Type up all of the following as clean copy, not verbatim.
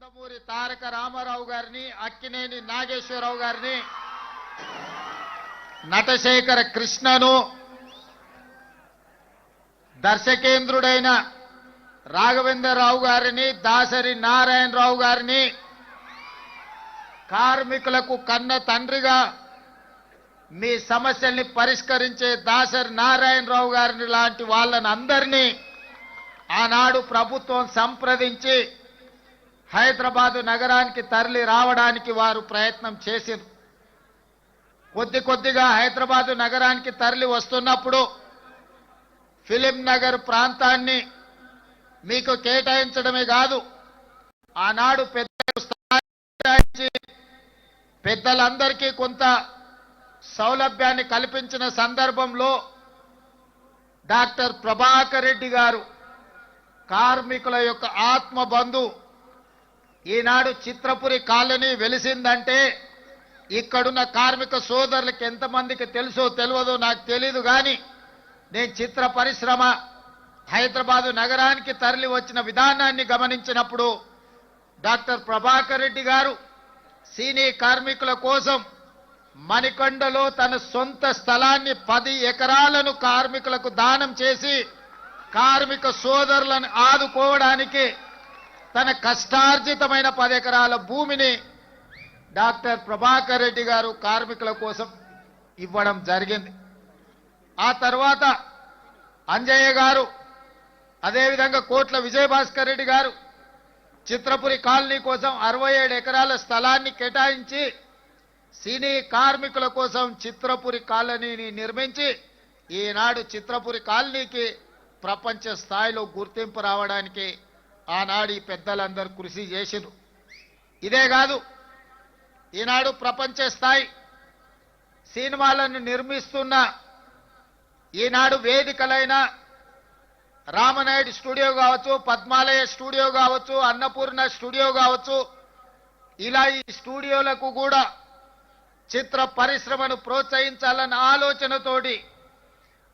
నందమూరి తారక రామారావు గారిని, అక్కినేని నాగేశ్వరరావు గారిని, నటశేఖర కృష్ణను, దర్శకేంద్రుడైన రాఘవేంద్రరావు గారిని, దాసరి నారాయణరావు గారిని, కార్మికులకు కన్న తండ్రిగా మీ సమస్యల్ని పరిష్కరించే దాసరి నారాయణరావు గారిని లాంటి వాళ్ళని అందరినీ ఆనాడు ప్రభుత్వం సంప్రదించి హైదరాబాద్ నగరానికి తరలి రావడానికి వారు ప్రయత్నం చేశారు. కొద్దిగా హైదరాబాద్ నగరానికి తరలి వస్తున్నప్పుడు ఫిలిం నగర్ ప్రాంతాన్ని మీకు కేటాయించడమే కాదు, ఆనాడు పెద్దలందరికీ కొంత సౌలభ్యాన్ని కల్పించిన సందర్భంలో డాక్టర్ ప్రభాకర్ రెడ్డి గారు కార్మికుల యొక్క ఆత్మబంధు. ఈనాడు చిత్రపురి కాలనీ వెలిసిందంటే ఇక్కడున్న కార్మిక సోదరులకు ఎంతమందికి తెలుసో తెలియదో నాకు తెలీదు, కానీ నేను చిత్ర పరిశ్రమ హైదరాబాదు నగరానికి తరలి వచ్చిన విధానాన్ని గమనించినప్పుడు డాక్టర్ ప్రభాకర్ రెడ్డి గారు సినీ కార్మికుల కోసం మణికొండలో తన సొంత స్థలాన్ని 10 ఎకరాలను కార్మికులకు దానం చేసి కార్మిక సోదరులను ఆదుకోవడానికి తన కష్టార్జితమైన 10 ఎకరాల భూమిని డాక్టర్ ప్రభాకర్ రెడ్డి గారు కార్మికుల కోసం ఇవ్వడం జరిగింది. ఆ తర్వాత అంజయ్య గారు, అదేవిధంగా కోట్ల విజయభాస్కర్ రెడ్డి గారు చిత్రపురి కాలనీ కోసం 67 ఎకరాల స్థలాన్ని కేటాయించి సినీ కార్మికుల కోసం చిత్రపురి కాలనీని నిర్మించి ఈనాడు చిత్రపురి కాలనీకి ప్రపంచ స్థాయిలో గుర్తింపు రావడానికి ఆనాడు ఈ పెద్దలందరూ కృషి చేసిరు. ఇదే కాదు, ఈనాడు ప్రపంచ స్థాయి సినిమాలను నిర్మిస్తున్న ఈనాడు వేదికలైన రామనాయుడు స్టూడియో కావచ్చు, పద్మాలయ స్టూడియో కావచ్చు, అన్నపూర్ణ స్టూడియో కావచ్చు, ఇలా ఈ స్టూడియోలకు కూడా చిత్ర పరిశ్రమను ప్రోత్సహించాలన్న ఆలోచనతోటి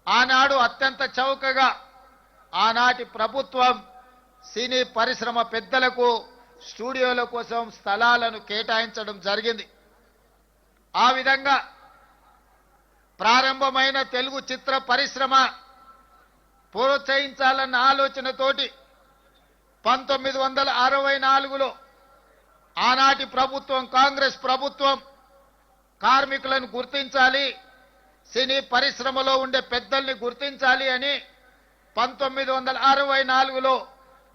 ఆనాడు అత్యంత చౌకగా ఆనాటి ప్రభుత్వం సినీ పరిశ్రమ పెద్దలకు స్టూడియోల కోసం స్థలాలను కేటాయించడం జరిగింది. ఆ విధంగా ప్రారంభమైన తెలుగు చిత్ర పరిశ్రమ ప్రోత్సహించాలన్న ఆలోచనతోటి 1964లో ఆనాటి ప్రభుత్వం, కాంగ్రెస్ ప్రభుత్వం కార్మికులను గుర్తించాలి, సినీ పరిశ్రమలో ఉండే పెద్దల్ని గుర్తించాలి అని 1964లో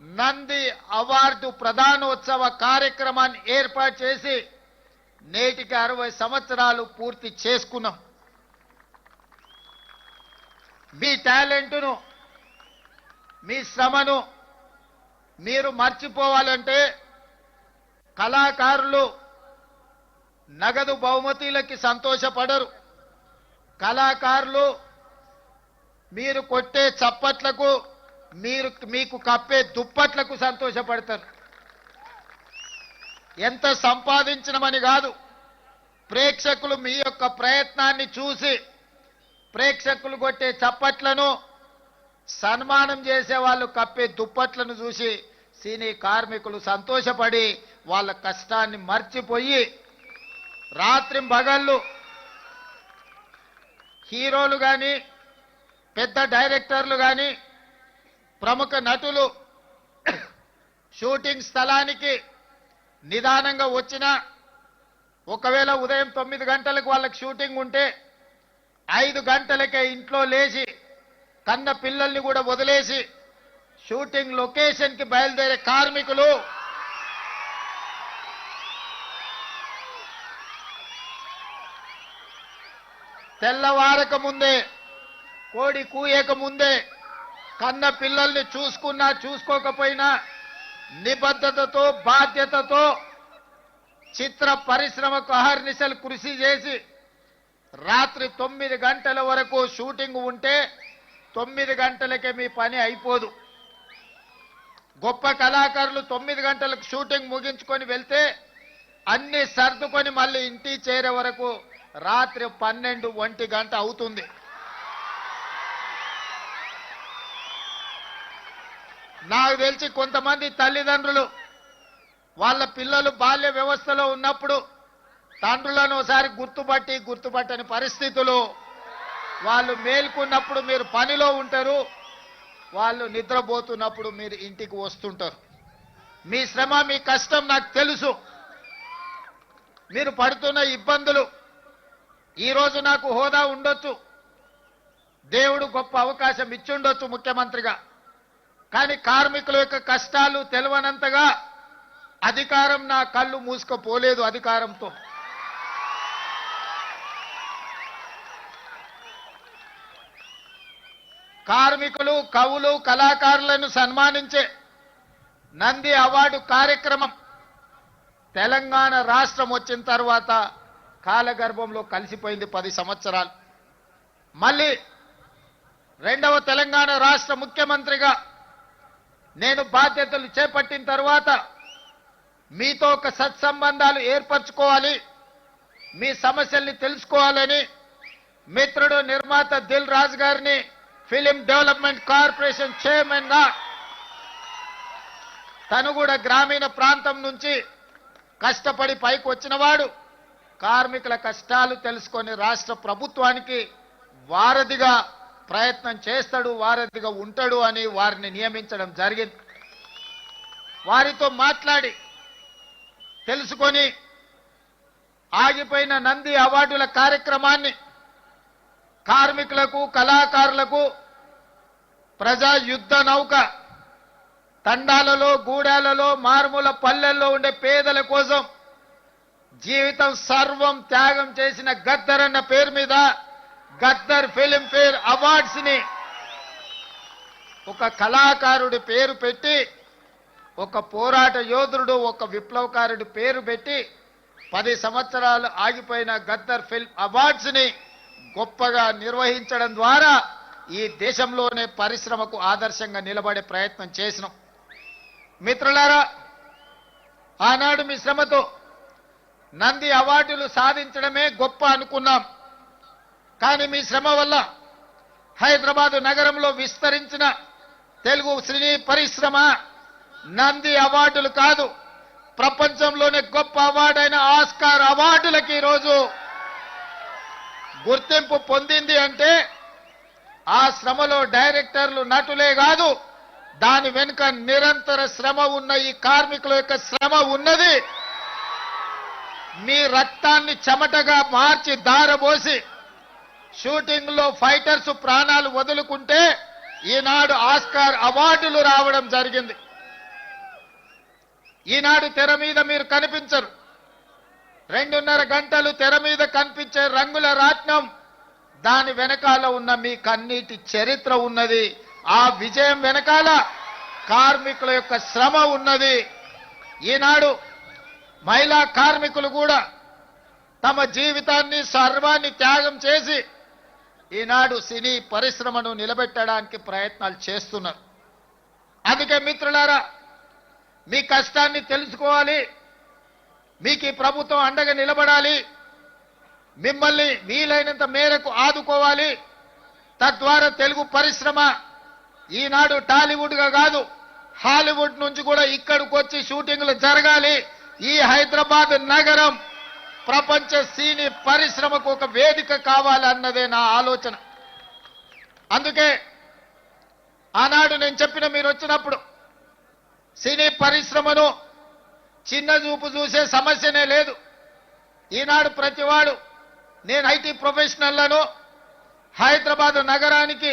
నంది అవార్డు ప్రధానోత్సవ కార్యక్రమాన్ని ఏర్పాటు చేసి నేటికి 60 సంవత్సరాలు పూర్తి చేసుకున్నాం. మీ టాలెంట్ను, మీ శ్రమను మీరు మర్చిపోవాలంటే కళాకారులు నగదు బహుమతులకి సంతోషపడరు. కళాకారులు మీరు కొట్టే చప్పట్లకు, మీకు కప్పే దుప్పట్లకు సంతోషపడతారు. ఎంత సంపాదించినమని కాదు, ప్రేక్షకులు మీ యొక్క ప్రయత్నాన్ని చూసి ప్రేక్షకులు కొట్టే చప్పట్లను, సన్మానం చేసే వాళ్ళు కప్పే దుప్పట్లను చూసి సినీ కార్మికులు సంతోషపడి వాళ్ళ కష్టాన్ని మర్చిపోయి రాత్రింబగళ్ళు హీరోలు కానీ, పెద్ద డైరెక్టర్లు కానీ, ప్రముఖ నటులు షూటింగ్ స్థలానికి నిదానంగా వచ్చినా, ఒకవేళ ఉదయం 9 గంటలకు వాళ్ళకి షూటింగ్ ఉంటే 5 గంటలకే ఇంట్లో లేచి కన్న పిల్లల్ని కూడా వదిలేసి షూటింగ్ లొకేషన్కి బయలుదేరే కార్మికులు తెల్లవారక ముందే, కోడి కూయక ముందే కన్న పిల్లల్ని చూసుకున్నా చూసుకోకపోయినా నిబద్ధతతో, బాధ్యతతో చిత్ర పరిశ్రమకు అహర్నిశలు కృషి చేసి రాత్రి 9 గంటల వరకు షూటింగ్ ఉంటే 9 గంటలకే మీ పని అయిపోదు. గొప్ప కళాకారులు 9 గంటలకు షూటింగ్ ముగించుకొని వెళ్తే అన్ని సర్దుకొని మళ్ళీ ఇంటికి చేరే వరకు రాత్రి 12-1 గంట అవుతుంది. నాకు తెలిసి కొంతమంది తల్లిదండ్రులు వాళ్ళ పిల్లలు బాల్య వ్యవస్థలో ఉన్నప్పుడు తండ్రులను ఒకసారి గుర్తుపట్టని పరిస్థితులు, వాళ్ళు మేల్కొన్నప్పుడు మీరు పనిలో ఉంటారు, వాళ్ళు నిద్రపోతున్నప్పుడు మీరు ఇంటికి వస్తుంటారు. మీ శ్రమ మీ కష్టం నాకు తెలుసు. మీరు పడుతున్న ఇబ్బందులు. ఈరోజు నాకు హోదా ఉండొచ్చు, దేవుడు గొప్ప అవకాశం ఇచ్చుండొచ్చు ముఖ్యమంత్రిగా. కానీ కార్మికుల యొక్క కష్టాలు తెలవనంతగా అధికారం నా కళ్ళు మూసుకుపోలేదు. అధికారంతో కార్మికులు, కవులు, కళాకారులను సన్మానించే నంది అవార్డు కార్యక్రమం తెలంగాణ రాష్ట్రం వచ్చిన తర్వాత కాలగర్భంలో కలిసిపోయింది. 10 సంవత్సరాలు. మళ్ళీ రెండవ తెలంగాణ రాష్ట్ర ముఖ్యమంత్రిగా నేను బాధ్యతలు చేపట్టిన తర్వాత మీతో ఒక సత్సంబంధాలు ఏర్పరచుకోవాలి, మీ సమస్యల్ని తెలుసుకోవాలని మిత్రుడు నిర్మాత దిల్ రాజు గారిని ఫిలిం డెవలప్మెంట్ కార్పొరేషన్ చైర్మన్ గా, తను కూడా గ్రామీణ ప్రాంతం నుంచి కష్టపడి పైకి వచ్చినవాడు, కార్మికుల కష్టాలు తెలుసుకొని రాష్ట్ర ప్రభుత్వానికి వారధిగా ప్రయత్నం చేస్తాడు, వారధిగా ఉంటాడు అని వారిని నియమించడం జరిగింది. వారితో మాట్లాడి తెలుసుకొని ఆగిపోయిన నంది అవార్డుల కార్యక్రమాన్ని కార్మికులకు, కళాకారులకు ప్రజా యుద్ధ నౌక తండాలలో, గూడాలలో, మారుమూల పల్లెల్లో ఉండే పేదల కోసం జీవితం సర్వం త్యాగం చేసిన గద్దర్ అన్న పేరు మీద గద్దర్ ఫిలిం ఫేర్ అవార్డ్స్ ని ఒక కళాకారుడి పేరు పెట్టి, ఒక పోరాట యోధుడు, ఒక విప్లవకారుడి పేరు పెట్టి 10 సంవత్సరాలు ఆగిపోయిన గద్దర్ ఫిల్మ్ అవార్డ్స్ ని గొప్పగా నిర్వహించడం ద్వారా ఈ దేశంలోనే పరిశ్రమకు ఆదర్శంగా నిలబడే ప్రయత్నం చేసినాం. మిత్రులారా, ఆనాడు మీ శ్రమతో నంది అవార్డులు సాధించడమే గొప్ప అనుకున్నాం. కానీ మీ శ్రమ వల్ల హైదరాబాదు నగరంలో విస్తరించిన తెలుగు సినీ పరిశ్రమ నంది అవార్డులు కాదు, ప్రపంచంలోనే గొప్ప అవార్డైన ఆస్కార్ అవార్డులకి ఈరోజు గుర్తింపు పొందింది. అంటే ఆ శ్రమలో డైరెక్టర్లు, నటులే కాదు, దాని వెనుక నిరంతర శ్రమ ఉన్న ఈ కార్మికుల యొక్క శ్రమ ఉన్నది. మీ రక్తాన్ని చెమటగా మార్చి దారబోసి షూటింగ్ లో ఫైటర్స్ ప్రాణాలు వదులుకుంటే ఈనాడు ఆస్కార్ అవార్డులు రావడం జరిగింది. ఈనాడు తెర మీద మీరు కనిపించరు, 2.5 గంటలు తెర మీద కనిపించే రంగుల రాట్నం, దాని వెనకాల ఉన్న మీ కన్నీటి చరిత్ర ఉన్నది. ఆ విజయం వెనకాల కార్మికుల యొక్క శ్రమ ఉన్నది. ఈనాడు మహిళా కార్మికులు కూడా తమ జీవితాన్ని, సర్వాన్ని త్యాగం చేసి ఈనాడు సినీ పరిశ్రమను నిలబెట్టడానికి ప్రయత్నాలు చేస్తున్నారు. అందుకే మిత్రులారా, మీ కష్టాన్ని తెలుసుకోవాలి, మీకు ఈ ప్రభుత్వం అండగా నిలబడాలి, మిమ్మల్ని వీలైనంత మేరకు ఆదుకోవాలి. తద్వారా తెలుగు పరిశ్రమ ఈనాడు టాలీవుడ్ గా కాదు, హాలీవుడ్ నుంచి కూడా ఇక్కడికి వచ్చి షూటింగ్లు జరగాలి. ఈ హైదరాబాద్ నగరం ప్రపంచ సినీ పరిశ్రమకు ఒక వేదిక కావాలన్నదే నా ఆలోచన. అందుకే ఆనాడు నేను చెప్పిన, మీరు వచ్చినప్పుడు సినీ పరిశ్రమను చిన్న చూపు చూసే సమస్యనే లేదు. ఈనాడు ప్రతివాడు, నేను ఐటీ ప్రొఫెషనల్లను, హైదరాబాద్ నగరానికి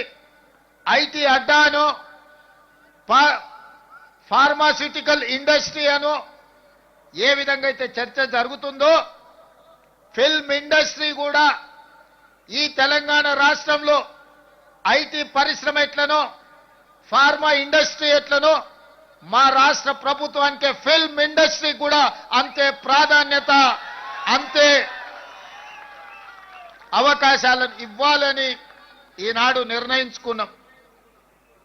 ఐటీ అడ్డాను, ఫార్మాస్యూటికల్ ఇండస్ట్రీ అను ఏ విధంగా అయితే చర్చ జరుగుతుందో, ఫిల్మ్ ఇండస్ట్రీ కూడా ఈ తెలంగాణ రాష్ట్రంలో ఐటీ పరిశ్రమ ఎట్లనో, ఫార్మా ఇండస్ట్రీ ఎట్లనో, మా రాష్ట్ర ప్రభుత్వానికి ఫిల్మ్ ఇండస్ట్రీ కూడా అంతే ప్రాధాన్యత, అంతే అవకాశాలను ఇవ్వాలని ఈనాడు నిర్ణయించుకున్నాం.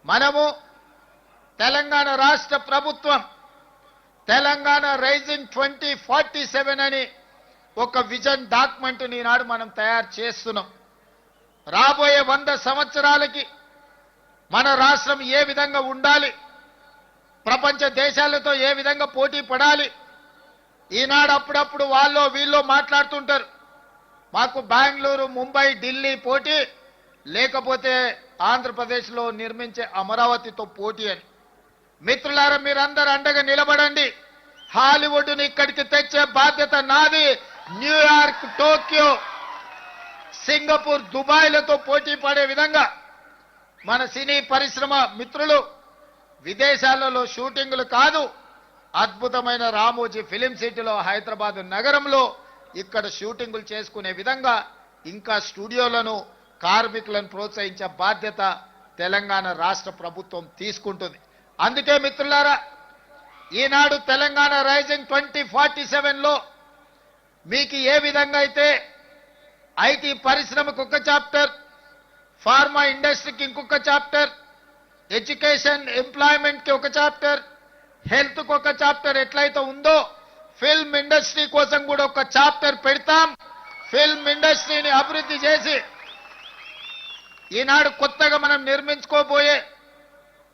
మనము తెలంగాణ రాష్ట్ర ప్రభుత్వం తెలంగాణ రైజింగ్ 2047 అని ఒక విజన్ డాక్యుమెంట్ ఈనాడు మనం తయారు చేస్తున్నాం. రాబోయే 100 సంవత్సరాలకి మన రాష్ట్రం ఏ విధంగా ఉండాలి, ప్రపంచ దేశాలతో ఏ విధంగా పోటీ పడాలి, ఈనాడు అప్పుడప్పుడు వాళ్ళు వీళ్ళు మాట్లాడుతుంటారు, మాకు బెంగళూరు, ముంబై, ఢిల్లీ పోటీ, లేకపోతే ఆంధ్రప్రదేశ్లో నిర్మించే అమరావతితో పోటీ అని. మిత్రులారా, మీరందరూ అండగా నిలబడండి. హాలీవుడ్ని ఇక్కడికి తెచ్చే బాధ్యత నాది. న్యూయార్క్, టోక్యో, సింగపూర్, దుబాయ్లతో పోటీ పడే విధంగా మన సినీ పరిశ్రమ మిత్రులు విదేశాలలో షూటింగులు కాదు, అద్భుతమైన రామోజీ ఫిలిం సిటీలో, హైదరాబాద్ నగరంలో ఇక్కడ షూటింగులు చేసుకునే విధంగా ఇంకా స్టూడియోలను, కార్మికులను ప్రోత్సహించే బాధ్యత తెలంగాణ రాష్ట్ర ప్రభుత్వం తీసుకుంటుంది. అందుకే మిత్రులారా, ఈనాడు తెలంగాణ రైజింగ్ 2047లో మీకు ఏ విధంగా అయితే ఐటీ పరిశ్రమకు ఒక చాప్టర్, ఫార్మా ఇండస్ట్రీకి ఇంకొక చాప్టర్, ఎడ్యుకేషన్ ఎంప్లాయ్మెంట్కి ఒక చాప్టర్, హెల్త్కి ఒక చాప్టర్ ఎట్లయితే ఉందో, ఫిల్మ్ ఇండస్ట్రీ కోసం కూడా ఒక చాప్టర్ పెడతాం. ఫిల్మ్ ఇండస్ట్రీని అభివృద్ధి చేసి ఈనాడు కొత్తగా మనం నిర్మించుకోబోయే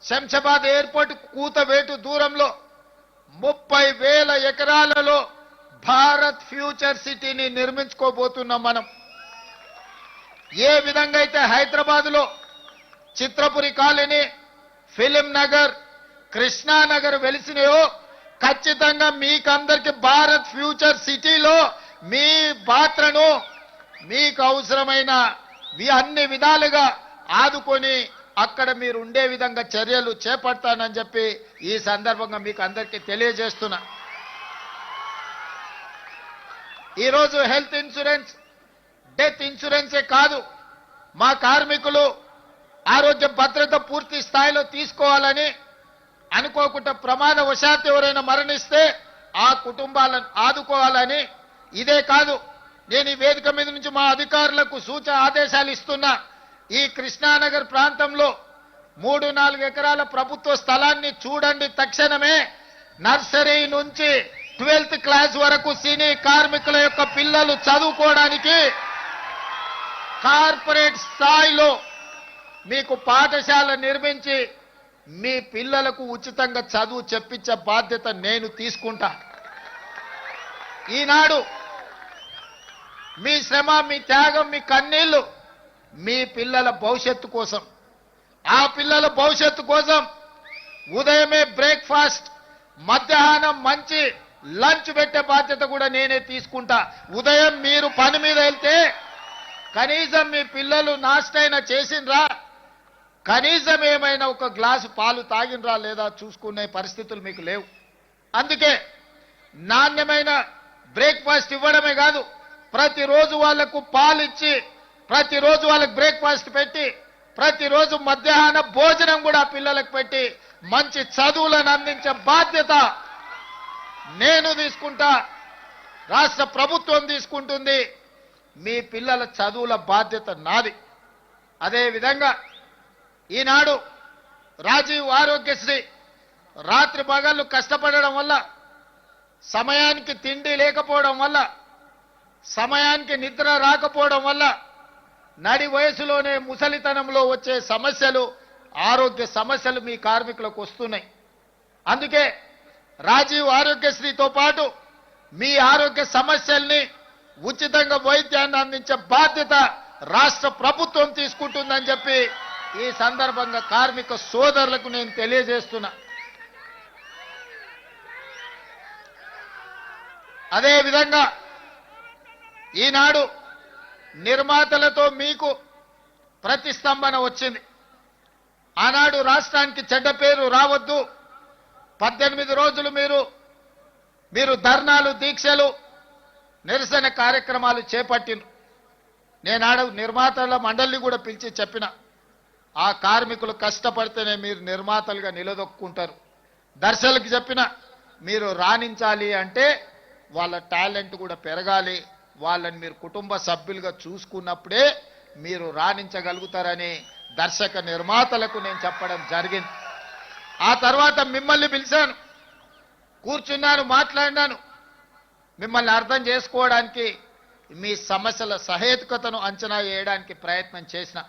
శంషాబాద్ ఎయిర్పోర్ట్ కూతవేటు దూరంలో 30,000 ఎకరాలలో భారత్ ఫ్యూచర్ సిటీని నిర్మించుకోబోతున్నాం. మనం ఏ విధంగా అయితే హైదరాబాద్లో చిత్రపురి కాలనీ, ఫిలిం నగర్, కృష్ణానగర్ వెలిసినాయో, ఖచ్చితంగా మీకందరికి భారత్ ఫ్యూచర్ సిటీలో మీ పాత్రను మీకు అవసరమైన అన్ని విధాలుగా ఆదుకొని అక్కడ మీరు ఉండే విధంగా చర్యలు చేపడతానని చెప్పి ఈ సందర్భంగా మీకు అందరికీ తెలియజేస్తున్నా. ఈరోజు హెల్త్ ఇన్సూరెన్స్, డెత్ ఇన్సూరెన్సే కాదు, మా కార్మికులు ఆరోగ్య భద్రత పూర్తి స్థాయిలో తీసుకోవాలని, అనుకోకుండా ప్రమాదవశాత్తు ఎవరైనా మరణిస్తే ఆ కుటుంబాలను ఆదుకోవాలని. ఇదే కాదు, నేను ఈ వేదిక మీద నుంచి మా అధికారులకు సూచన ఆదేశాలు ఇస్తున్నా. ఈ కృష్ణానగర్ ప్రాంతంలో 3-4 ఎకరాల ప్రభుత్వ స్థలాన్ని చూడండి. తక్షణమే నర్సరీ నుంచి 12th క్లాస్ వరకు సినీ కార్మికుల యొక్క పిల్లలు చదువుకోవడానికి కార్పొరేట్ స్థాయిలో మీకు పాఠశాల నిర్మించి మీ పిల్లలకు ఉచితంగా చదువు చెప్పించే బాధ్యత నేను తీసుకుంటా. ఈనాడు మీ శ్రమ, మీ త్యాగం, మీ కన్నీళ్లు మీ పిల్లల భవిష్యత్తు కోసం, ఆ పిల్లల భవిష్యత్తు కోసం ఉదయమే బ్రేక్ఫాస్ట్, మధ్యాహ్నం మంచి లంచ్ పెట్టే బాధ్యత కూడా నేనే తీసుకుంటా. ఉదయం మీరు పని మీద వెళ్తే కనీసం మీ పిల్లలు నాష్టైనా చేసిండ్రా, కనీసం ఏమైనా ఒక గ్లాసు పాలు తాగినరా లేదా చూసుకునే పరిస్థితులు మీకు లేవు. అందుకే నాణ్యమైన బ్రేక్ఫాస్ట్ ఇవ్వడమే కాదు, ప్రతిరోజు వాళ్లకు పాలు ఇచ్చి, ప్రతిరోజు వాళ్ళకి బ్రేక్ఫాస్ట్ పెట్టి, ప్రతిరోజు మధ్యాహ్న భోజనం కూడా పిల్లలకు పెట్టి మంచి చదువులను అందించే బాధ్యత నేను తీసుకుంటా, రాష్ట్ర ప్రభుత్వం తీసుకుంటుంది. మీ పిల్లల చదువుల బాధ్యత నాది. అదే విధంగా ఈనాడు రాజీవ్ ఆరోగ్యశ్రీ రాత్రి పగళ్ళు కష్టపడడం వల్ల, సమయానికి తిండి లేకపోవడం వల్ల, సమయానికి నిద్ర రాకపోవడం వల్ల నడి వయసులోనే ముసలితనంలో వచ్చే సమస్యలు, ఆరోగ్య సమస్యలు మీ కార్మికులకు వస్తున్నాయి. అందుకే రాజీవ్ ఆరోగ్యశ్రీతో పాటు మీ ఆరోగ్య సమస్యల్ని ఉచితంగా వైద్యాన్ని అందించే బాధ్యత రాష్ట్ర ప్రభుత్వం తీసుకుంటుందని చెప్పి ఈ సందర్భంగా కార్మిక సోదరులకు నేను తెలియజేస్తున్నా. అదే విధంగా ఈనాడు నిర్మాతలతో మీకు ప్రతిస్తంభన వచ్చింది. ఆనాడు రాష్ట్రానికి చెడ్డ పేరు రావద్దు, 18 రోజులు మీరు ధర్నాలు, దీక్షలు, నిరసన కార్యక్రమాలు చేపట్టిన. నేనాడు నిర్మాతల మండలిని కూడా పిలిచి చెప్పిన, ఆ కార్మికులు కష్టపడితేనే మీరు నిర్మాతలుగా నిలదొక్కుంటారు. దర్శకులకు చెప్పిన, మీరు రాణించాలి అంటే వాళ్ళ టాలెంట్ కూడా పెరగాలి, వాళ్ళని మీరు కుటుంబ సభ్యులుగా చూసుకున్నప్పుడే మీరు రాణించగలుగుతారని దర్శక నిర్మాతలకు నేను చెప్పడం జరిగింది. ఆ తర్వాత మిమ్మల్ని పిలిచాను, కూర్చున్నాను, మాట్లాడినాను, మిమ్మల్ని అర్థం చేసుకోవడానికి, మీ సమస్యల సహేతుకతను అంచనా వేయడానికి ప్రయత్నం చేసిన.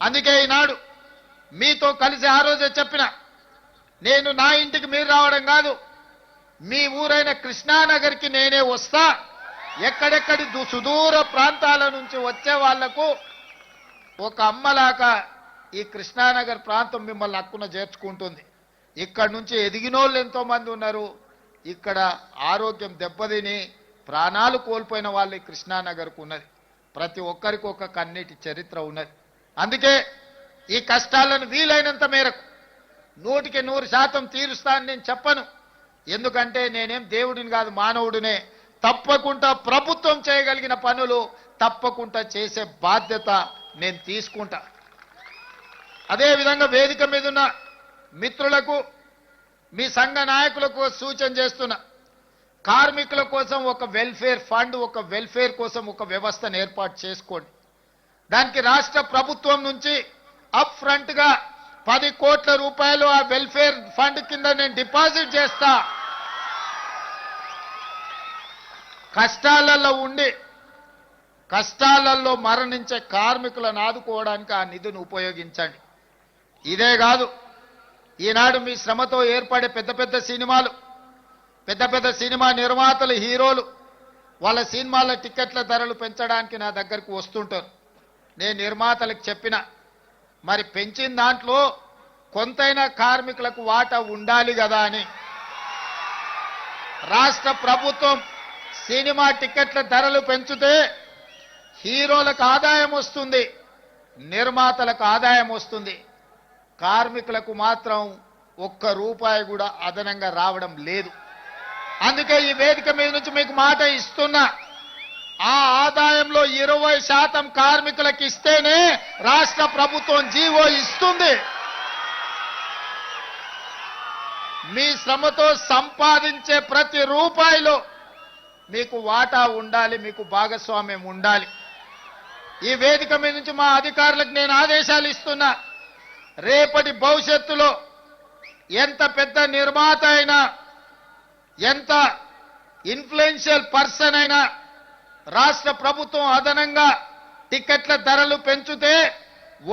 అందుకే ఈనాడు మీతో కలిసి ఆ రోజే చెప్పిన, నేను నా ఇంటికి మీరు రావడం కాదు, మీ ఊరైన కృష్ణానగర్కి నేనే వస్తా. ఎక్కడెక్కడి సుదూర ప్రాంతాల నుంచి వచ్చే వాళ్లకు ఒక అమ్మలాగా ఈ కృష్ణానగర్ ప్రాంతం మిమ్మల్ని హక్కున చేర్చుకుంటుంది. ఇక్కడ నుంచి ఎదిగినోళ్ళు ఎంతో మంది ఉన్నారు. ఇక్కడ ఆరోగ్యం దెబ్బతిని ప్రాణాలు కోల్పోయిన వాళ్ళు ఈ కృష్ణానగర్కు ఉన్నది. ప్రతి ఒక్కరికి ఒక కన్నీటి చరిత్ర ఉన్నది. అందుకే ఈ కష్టాలను వీలైనంత మేరకు 100% తీరుస్తానని నేను చెప్పను. ఎందుకంటే నేనేం దేవుడిని కాదు, మానవుడినే. తప్పకుండా ప్రభుత్వం చేయగలిగిన పనులు తప్పకుండా చేసే బాధ్యత నేను తీసుకుంటా. అదేవిధంగా వేదిక మీద ఉన్న మిత్రులకు, మీ సంఘ నాయకులకు సూచన చేస్తున్నా, కార్మికుల కోసం ఒక వెల్ఫేర్ ఫండ్, ఒక వెల్ఫేర్ కోసం ఒక వ్యవస్థను ఏర్పాటు చేసుకోండి. దానికి రాష్ట్ర ప్రభుత్వం నుంచి అప్ ఫ్రంట్ గా 10 కోట్ల రూపాయలు ఆ వెల్ఫేర్ ఫండ్ కింద నేను డిపాజిట్ చేస్తా. కష్టాలలో ఉండి కష్టాలలో మరణించే కార్మికులను ఆదుకోవడానికి ఆ నిధిని ఉపయోగించండి. ఇదే కాదు, ఈనాడు మీ శ్రమతో ఏర్పడే పెద్ద పెద్ద సినిమాలు, పెద్ద పెద్ద సినిమా నిర్మాతలు, హీరోలు వాళ్ళ సినిమాల టికెట్ల ధరలు పెంచడానికి నా దగ్గరకు వస్తుంటారు. నేను నిర్మాతలకు చెప్పిన, మరి పెంచిన దాంట్లో కొంతైనా కార్మికులకు వాటా ఉండాలి కదా అని. రాష్ట్ర ప్రభుత్వం సినిమా టికెట్ల ధరలు పెంచితే హీరోలకు ఆదాయం వస్తుంది, నిర్మాతలకు ఆదాయం వస్తుంది. కార్మికులకు మాత్రం ఒక్క రూపాయి కూడా అదనంగా రావడం లేదు. అందుకే ఈ వేదిక మీద నుంచి మీకు మాట ఇస్తున్నా, ఆ ఆదాయంలో 20% కార్మికులకు ఇస్తేనే రాష్ట్ర ప్రభుత్వం జీవో ఇస్తుంది. మీ శ్రమతో సంపాదించే ప్రతి రూపాయిలో మీకు వాటా ఉండాలి, మీకు భాగస్వామ్యం ఉండాలి. ఈ వేదిక మీద నుంచి మా అధికారులకు నేను ఆదేశాలు ఇస్తున్నా, రేపటి భవిష్యత్తులో ఎంత పెద్ద నిర్మాత అయినా, ఎంత ఇన్ఫ్లుయెన్షియల్ పర్సన్ అయినా రాష్ట్ర ప్రభుత్వం అదనంగా టికెట్ల ధరలు పెంచితే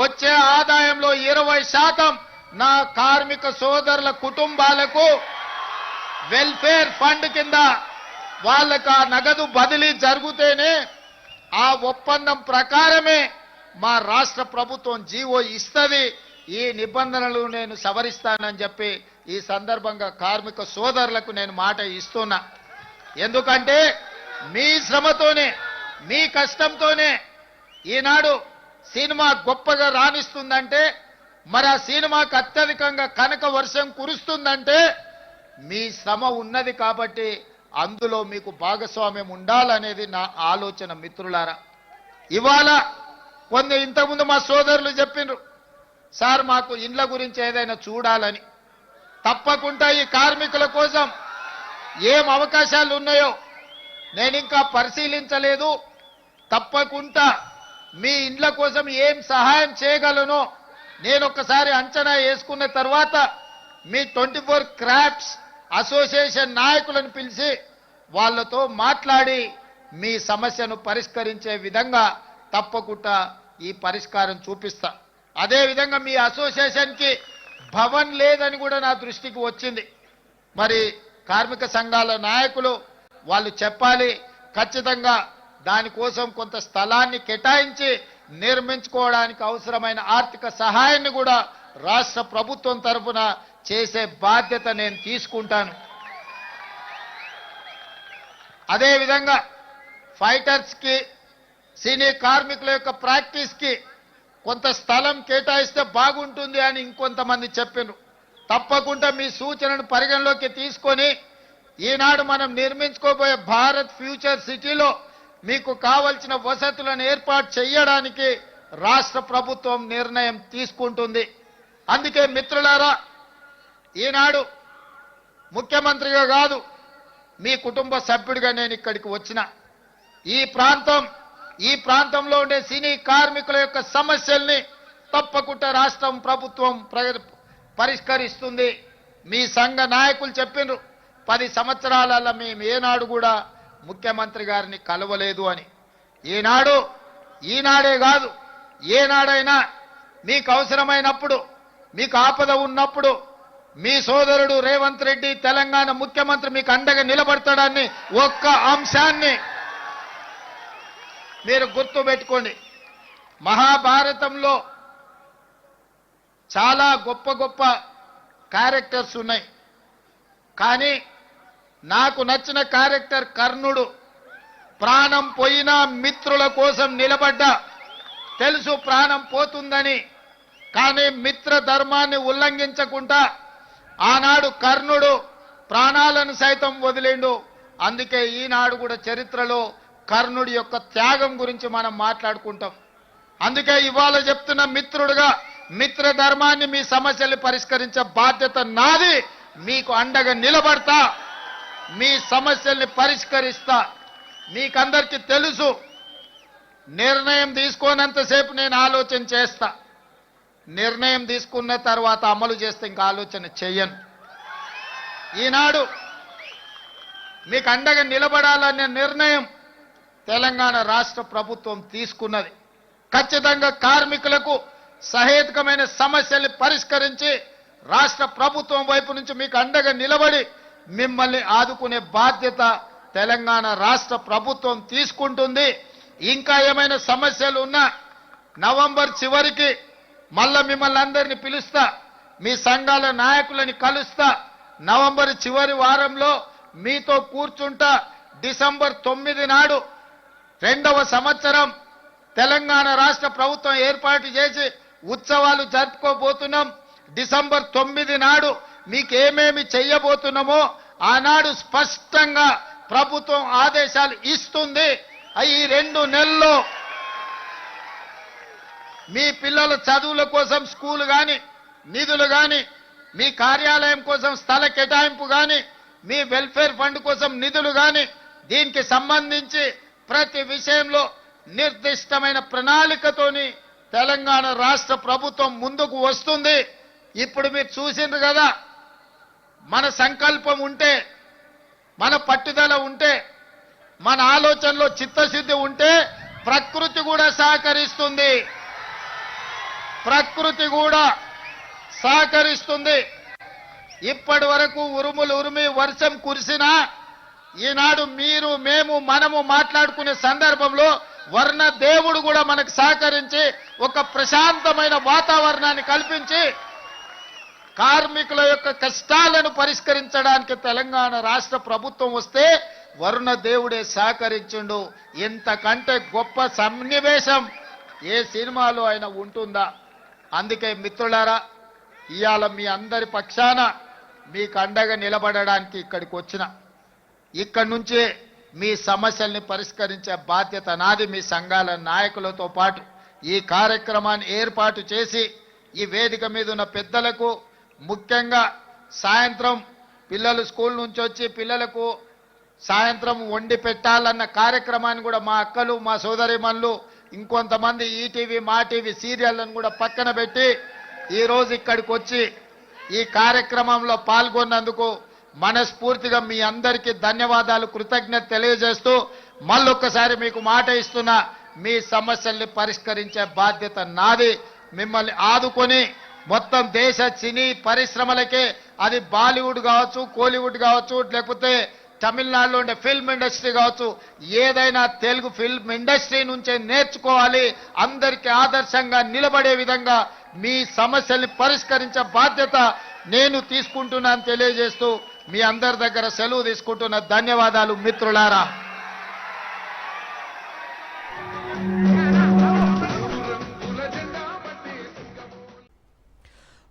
వచ్చే ఆదాయంలో 20% నా కార్మిక సోదరుల కుటుంబాలకు వెల్ఫేర్ ఫండ్ కింద వాళ్ళకు ఆ నగదు బదిలీ జరిగితేనే, ఆ ఒప్పందం ప్రకారమే మా రాష్ట్ర ప్రభుత్వం జీవో ఇస్తుంది. ఈ నిబంధనలు నేను సవరిస్తానని చెప్పి ఈ సందర్భంగా కార్మిక సోదరులకు నేను మాట ఇస్తున్నా. ఎందుకంటే మీ శ్రమతోనే, మీ కష్టంతోనే ఈనాడు సినిమా గొప్పగా రాణిస్తుందంటే, మరి ఆ సినిమాకు అత్యధికంగా కనక వర్షం కురుస్తుందంటే మీ శ్రమ ఉన్నది కాబట్టి అందులో మీకు భాగస్వామ్యం ఉండాలనేది నా ఆలోచన. మిత్రులారా, ఇవాళ ఇంతకుముందు మా సోదరులు చెప్పిండ్రు, సార్ మాకు ఇండ్ల గురించి ఏదైనా చూడాలని. తప్పకుండా ఈ కార్మికుల కోసం ఏం అవకాశాలు ఉన్నాయో నేను ఇంకా పరిశీలించలేదు. తప్పకుండా మీ ఇండ్ల కోసం ఏం సహాయం చేయగలనో నేను ఒకసారి అంచనా వేసుకున్న తర్వాత మీ 24 క్రాఫ్ట్స్ అసోసియేషన్ నాయకులను పిలిచి వాళ్ళతో మాట్లాడి మీ సమస్యను పరిష్కరించే విధంగా తప్పకుండా ఈ పరిష్కారం చూపిస్తా. అదేవిధంగా మీ అసోసియేషన్కి భవన్ లేదని కూడా నా దృష్టికి వచ్చింది. మరి కార్మిక సంఘాల నాయకులు వాళ్ళు చెప్పాలి, ఖచ్చితంగా దానికోసం కొంత స్థలాన్ని కేటాయించి నిర్మించుకోవడానికి అవసరమైన ఆర్థిక సహాయాన్ని కూడా రాష్ట్ర ప్రభుత్వం తరఫున చేసే బాధ్యత నేను తీసుకుంటాను. అదేవిధంగా ఫైటర్స్కి, సినీ కార్మికుల యొక్క ప్రాక్టీస్కి కొంత స్థలం కేటాయిస్తే బాగుంటుంది అని ఇంకొంతమంది చెప్పారు. తప్పకుండా మీ సూచనను పరిగణలోకి తీసుకొని ఈనాడు మనం నిర్మించుకోబోయే భారత్ ఫ్యూచర్ సిటీలో మీకు కావలసిన వసతులను ఏర్పాటు చేయడానికి రాష్ట్ర ప్రభుత్వం నిర్ణయం తీసుకుంటుంది. అందుకే మిత్రులారా, ఈనాడు ముఖ్యమంత్రిగా కాదు, మీ కుటుంబ సభ్యుడిగా నేను ఇక్కడికి వచ్చిన. ఈ ప్రాంతంలో ఉండే సినీ కార్మికుల యొక్క సమస్యల్ని తప్పకుండా రాష్ట్రం ప్రభుత్వం పరిష్కరిస్తుంది. మీ సంఘ నాయకులు చెప్పినారు 10 సంవత్సరాలలో మేము ఏనాడు కూడా ముఖ్యమంత్రి గారిని కలవలేదు అని. ఈనాడే కాదు, ఏనాడైనా మీకు అవసరమైనప్పుడు, మీకు ఆపద ఉన్నప్పుడు మీ సోదరుడు రేవంత్ రెడ్డి తెలంగాణ ముఖ్యమంత్రి మీకు అండగా నిలబడతాడని ఒక్క అంశాన్ని మీరు గుర్తుపెట్టుకోండి. మహాభారతంలో చాలా గొప్ప గొప్ప క్యారెక్టర్స్ ఉన్నాయి. కానీ నాకు నచ్చిన క్యారెక్టర్ కర్ణుడు. ప్రాణం పోయినా మిత్రుల కోసం నిలబడ్డా, తెలుసు ప్రాణం పోతుందని, కానీ మిత్ర ధర్మాన్ని ఉల్లంఘించకుండా ఆనాడు కర్ణుడు ప్రాణాలను సైతం వదిలిండు. అందుకే ఈనాడు కూడా చరిత్రలో కర్ణుడి యొక్క త్యాగం గురించి మనం మాట్లాడుకుంటాం. అందుకే ఇవాళ చెప్తున్న మిత్రుడుగా మిత్ర ధర్మాన్ని, మీ సమస్యలు పరిష్కరించే బాధ్యత నాది. మీకు అండగా నిలబడతా, మీ సమస్యల్ని పరిష్కరిస్తా. మీకందరికీ తెలుసు, నిర్ణయం తీసుకోనంతసేపు నేను ఆలోచన చేస్తా, నిర్ణయం తీసుకున్న తర్వాత అమలు చేస్తే ఇంకా ఆలోచన చెయ్యను. ఈనాడు మీకు అండగా నిలబడాలనే నిర్ణయం తెలంగాణ రాష్ట్ర ప్రభుత్వం తీసుకున్నది. ఖచ్చితంగా కార్మికులకు సహేతుకమైన సమస్యల్ని పరిష్కరించి రాష్ట్ర ప్రభుత్వం వైపు నుంచి మీకు అండగా నిలబడి మిమ్మల్ని ఆదుకునే బాధ్యత తెలంగాణ రాష్ట్ర ప్రభుత్వం తీసుకుంటుంది. ఇంకా ఏమైనా సమస్యలు ఉన్నా నవంబర్ చివరికి మళ్ళా మిమ్మల్ని అందరినీ పిలుస్తా, మీ సంఘాల నాయకులని కలుస్తా. నవంబర్ చివరి వారంలో మీతో కూర్చుంటా. డిసెంబర్ 9 నాడు 2వ సంవత్సరం తెలంగాణ రాష్ట్ర ప్రభుత్వం ఏర్పాటు చేసి ఉత్సవాలు జరుపుకోబోతున్నాం. డిసెంబర్ 9 నాడు మీకేమేమి చెయ్యబోతున్నామో ఆనాడు స్పష్టంగా ప్రభుత్వం ఆదేశాలు ఇస్తుంది. ఈ 2 నెలల్లో మీ పిల్లల చదువుల కోసం స్కూల్ కానీ, నిధులు కానీ, మీ కార్యాలయం కోసం స్థల కేటాయింపు కానీ, మీ వెల్ఫేర్ ఫండ్ కోసం నిధులు కానీ, దీనికి సంబంధించి ప్రతి విషయంలో నిర్దిష్టమైన ప్రణాళికతోని తెలంగాణ రాష్ట్ర ప్రభుత్వం ముందుకు వస్తుంది. ఇప్పుడు మీరు చూసిండ్రు కదా, మన సంకల్పం ఉంటే, మన పట్టుదల ఉంటే, మన ఆలోచనలో చిత్తశుద్ధి ఉంటే ప్రకృతి కూడా సహకరిస్తుంది. ప్రకృతి కూడా సహకరిస్తుంది. ఇప్పటి వరకు ఉరుములు ఉరిమి వర్షం కురిసినా ఈనాడు మీరు, మేము, మనము మాట్లాడుకునే సందర్భంలో వర్ణ దేవుడు కూడా మనకు సహకరించి ఒక ప్రశాంతమైన వాతావరణాన్ని కల్పించి కార్మికుల యొక్క కష్టాలను పరిష్కరించడానికి తెలంగాణ రాష్ట్ర ప్రభుత్వం వస్తే వరుణ దేవుడే సహకరించిండు. ఇంతకంటే గొప్ప సన్నివేశం ఏ సినిమాలో అయినా ఉంటుందా? అందుకే మిత్రులారా, ఇవాళ మీ అందరి పక్షాన మీకు అండగా నిలబడడానికి ఇక్కడికి వచ్చిన. ఇక్కడి నుంచే మీ సమస్యల్ని పరిష్కరించే బాధ్యత నాది. మీ సంఘాల నాయకులతో పాటు ఈ కార్యక్రమాన్ని ఏర్పాటు చేసి ఈ వేదిక మీద ఉన్న పెద్దలకు, ముఖ్యంగా సాయంత్రం పిల్లలు స్కూల్ నుంచి వచ్చి పిల్లలకు సాయంత్రం వండి పెట్టాలన్న కార్యక్రమాన్ని కూడా మా అక్కలు, మా సోదరిమణులు, ఇంకొంతమంది ఈటీవీ, మా టీవీ సీరియళ్లను కూడా పక్కన పెట్టి ఈరోజు ఇక్కడికి వచ్చి ఈ కార్యక్రమంలో పాల్గొన్నందుకు మనస్ఫూర్తిగా మీ అందరికీ ధన్యవాదాలు, కృతజ్ఞత తెలియజేస్తూ మళ్ళొక్కసారి మీకు మాట ఇస్తున్నా, మీ సమస్యల్ని పరిష్కరించే బాధ్యత నాది. మిమ్మల్ని ఆదుకొని మొత్తం దేశ సినీ పరిశ్రమలకే, అది బాలీవుడ్ కావచ్చు, కోలీవుడ్ కావచ్చు, లేకపోతే తమిళనాడులో ఉండే ఫిల్మ్ ఇండస్ట్రీ కావచ్చు, ఏదైనా తెలుగు ఫిల్మ్ ఇండస్ట్రీ నుంచే నేర్చుకోవాలి. అందరికీ ఆదర్శంగా నిలబడే విధంగా మీ సమస్యల్ని పరిష్కరించే బాధ్యత నేను తీసుకుంటున్నాను తెలియజేస్తూ మీ అందరి దగ్గర సెలవు తీసుకుంటున్న. ధన్యవాదాలు మిత్రులారా.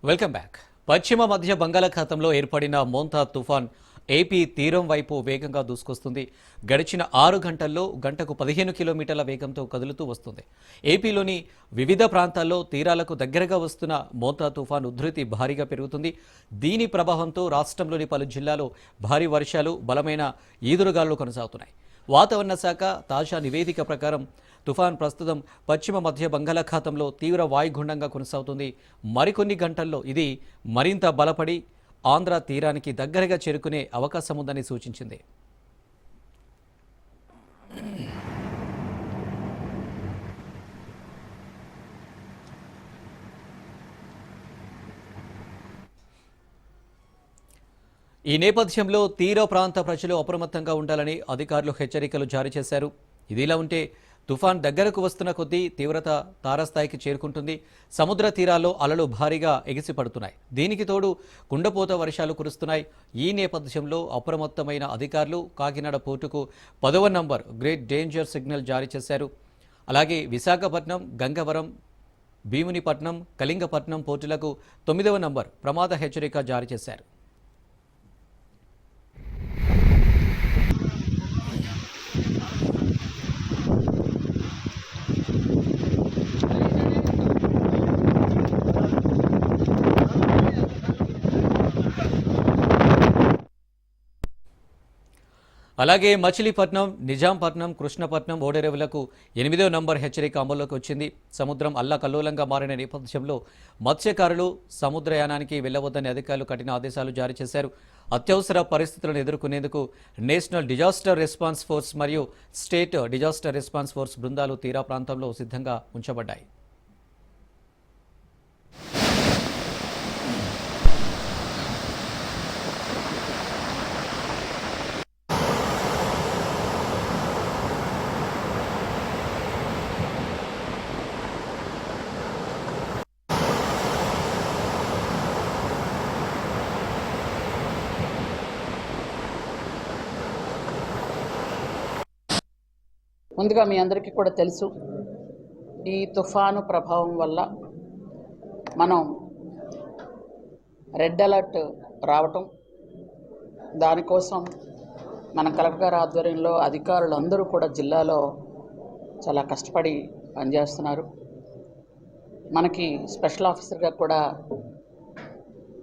Welcome back. పశ్చిమ మధ్య బంగాళాఖాతంలో ఏర్పడిన మోంతా తుఫాన్ ఏపీ తీరం వైపు వేగంగా దూసుకొస్తుంది. గడిచిన 6 గంటల్లో గంటకు 15 కిలోమీటర్ల వేగంతో కదులుతూ వస్తుంది. ఏపీలోని వివిధ ప్రాంతాల్లో తీరాలకు దగ్గరగా వస్తున్న మోంతా తుఫాన్ ఉధృతి భారీగా పెరుగుతుంది. దీని ప్రభావంతో రాష్ట్రంలోని పలు జిల్లాల్లో భారీ వర్షాలు, బలమైన ఈదురుగాలులు కొనసాగుతున్నాయి. వాతావరణ శాఖ తాజా నివేదిక ప్రకారం తుఫాన్ ప్రస్తుతం పశ్చిమ మధ్య బంగాళాఖాతంలో తీవ్ర వాయుగుండంగా కొనసాగుతుంది. మరికొన్ని గంటల్లో ఇది మరింత బలపడి ఆంధ్ర తీరానికి దగ్గరగా చేరుకునే అవకాశం ఉందని సూచించింది. ఈ నేపథ్యంలో తీర ప్రాంత ప్రజలు అప్రమత్తంగా ఉండాలని అధికారులు హెచ్చరికలు జారీ చేశారు. ఇదిలా ఉంటే తుఫాన్ దగ్గరకు వస్తున్న కొద్దీ తీవ్రత తారస్థాయికి చేరుకుంటుంది. సముద్ర తీరాల్లో అలలు భారీగా ఎగిసిపడుతున్నాయి. దీనికి తోడు కుండపోత వర్షాలు కురుస్తున్నాయి. ఈ నేపథ్యంలో అప్రమత్తమైన అధికారులు కాకినాడ పోర్టుకు 10వ నంబర్ గ్రేట్ డేంజర్ సిగ్నల్ జారీ చేశారు. అలాగే విశాఖపట్నం, గంగవరం, భీమునిపట్నం, కళింగపట్నం పోర్టులకు 9వ నంబర్ ప్రమాద హెచ్చరిక జారీ చేశారు. అలాగే మచిలీపట్నం, నిజాంపట్నం, కృష్ణపట్నం, ఓడరేవులకు 8వ నంబర్ హెచ్చరిక అమల్లోకి వచ్చింది. సముద్రం అల్లకల్లోలంగా మారిన నేపథ్యంలో మత్స్యకారులు సముద్రయానానికి వెళ్లవద్దని అధికారులు కఠిన ఆదేశాలు జారీ చేశారు. అత్యవసర పరిస్థితులను ఎదుర్కొనేందుకు నేషనల్ డిజాస్టర్ రెస్పాన్స్ ఫోర్స్ మరియు స్టేట్ డిజాస్టర్ రెస్పాన్స్ ఫోర్స్ బృందాలు తీరా ప్రాంతంలో సిద్ధంగా ఉంచబడ్డాయి. ముందుగా మీ అందరికీ కూడా తెలుసు, ఈ తుఫాను ప్రభావం వల్ల మనం రెడ్ అలర్ట్ రావటం, దానికోసం మన కలెక్టర్ గారి ఆధ్వర్యంలో అధికారులు అందరూ కూడా జిల్లాలో చాలా కష్టపడి పనిచేస్తున్నారు. మనకి స్పెషల్ ఆఫీసర్గా కూడా